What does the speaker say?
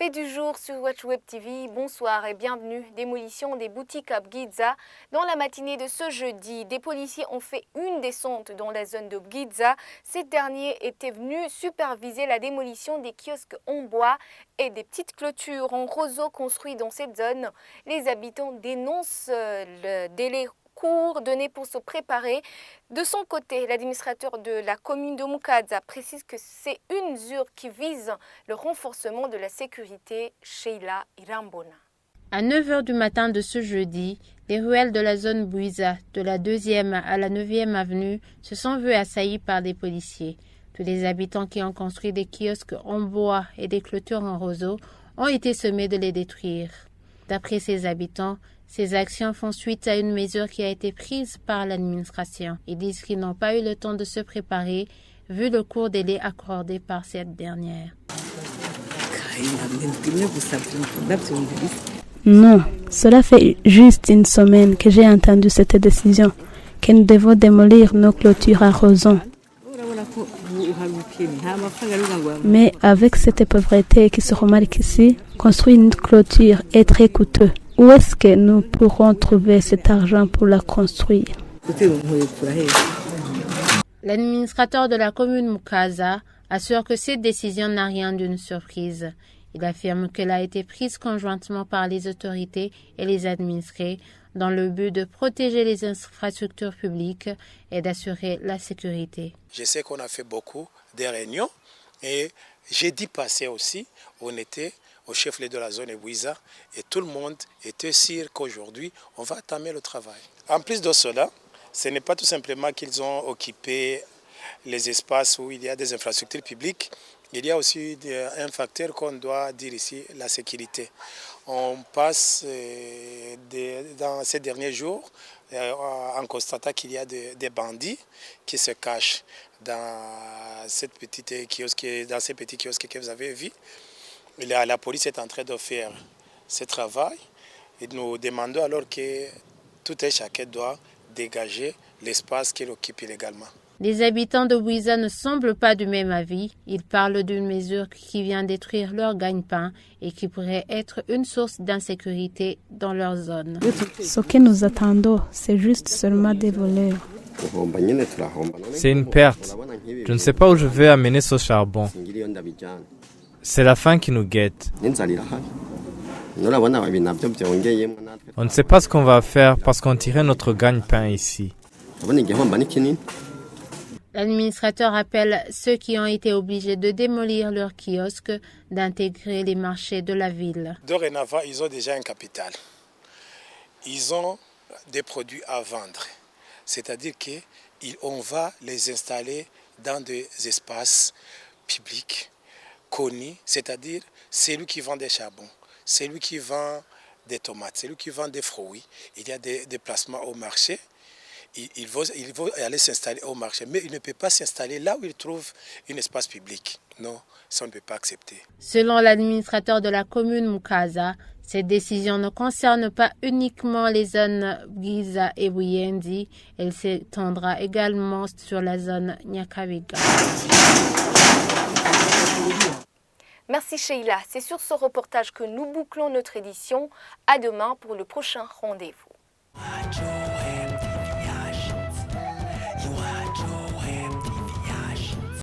Fait du jour sur WatchWeb TV, bonsoir et bienvenue. Démolition des boutiques à Bgiza. Dans la matinée de ce jeudi, des policiers ont fait une descente dans la zone de Bgiza. Ces derniers étaient venus superviser la démolition des kiosques en bois et des petites clôtures en roseau construits dans cette zone. Les habitants dénoncent le délai court donné pour se préparer. De son côté, l'administrateur de la commune de Mukaza précise que c'est une mesure qui vise le renforcement de la sécurité. Sheila Irambona. À 9 h du matin de ce jeudi, les ruelles de la zone Bouiza, de la 2e à la 9e avenue, se sont vues assaillies par des policiers. Tous les habitants qui ont construit des kiosques en bois et des clôtures en roseau ont été sommés de les détruire. D'après ces habitants, ces actions font suite à une mesure qui a été prise par l'administration. Ils disent qu'ils n'ont pas eu le temps de se préparer, vu le court délai accordé par cette dernière. Non, cela fait juste une semaine que j'ai entendu cette décision, que nous devons démolir nos clôtures à roseau. Mais avec cette pauvreté qui se remarque ici, construire une clôture est très coûteux. Où est-ce que nous pourrons trouver cet argent pour la construire? L'administrateur de la commune Mukaza assure que cette décision n'a rien d'une surprise. Il affirme qu'elle a été prise conjointement par les autorités et les administrés dans le but de protéger les infrastructures publiques et d'assurer la sécurité. Je sais qu'on a fait beaucoup de réunions et jeudi passé aussi, on était au chef-lieu de la zone Bouiza et tout le monde était sûr qu'aujourd'hui, on va entamer le travail. En plus de cela, ce n'est pas tout simplement qu'ils ont occupé les espaces où il y a des infrastructures publiques. Il y a aussi un facteur qu'on doit dire ici, la sécurité. On passe dans ces derniers jours en constatant qu'il y a des bandits qui se cachent dans ces petits kiosques que vous avez vus. La police est en train de faire ce travail et nous demandons alors que tout un chacun doit dégager l'espace qu'il occupe illégalement. Les habitants de Bouiza ne semblent pas du même avis. Ils parlent d'une mesure qui vient détruire leur gagne-pain et qui pourrait être une source d'insécurité dans leur zone. Ce que nous attendons, c'est juste seulement des voleurs. C'est une perte. Je ne sais pas où je vais amener ce charbon. C'est la faim qui nous guette. On ne sait pas ce qu'on va faire parce qu'on tirait notre gagne-pain ici. L'administrateur appelle ceux qui ont été obligés de démolir leurs kiosques d'intégrer les marchés de la ville. Dorénavant, ils ont déjà un capital. Ils ont des produits à vendre. C'est-à-dire qu'on va les installer dans des espaces publics connus. C'est-à-dire, c'est lui qui vend des charbons, c'est lui qui vend des tomates, c'est lui qui vend des fruits. Il y a des déplacements au marché. Il va aller s'installer au marché, mais il ne peut pas s'installer là où il trouve un espace public. Non, ça on ne peut pas accepter. Selon l'administrateur de la commune Mukaza, cette décision ne concerne pas uniquement les zones Bgiza et Buyendi, elle s'étendra également sur la zone Nyakabiga. Merci Sheila. C'est sur ce reportage que nous bouclons notre édition. À demain pour le prochain rendez-vous.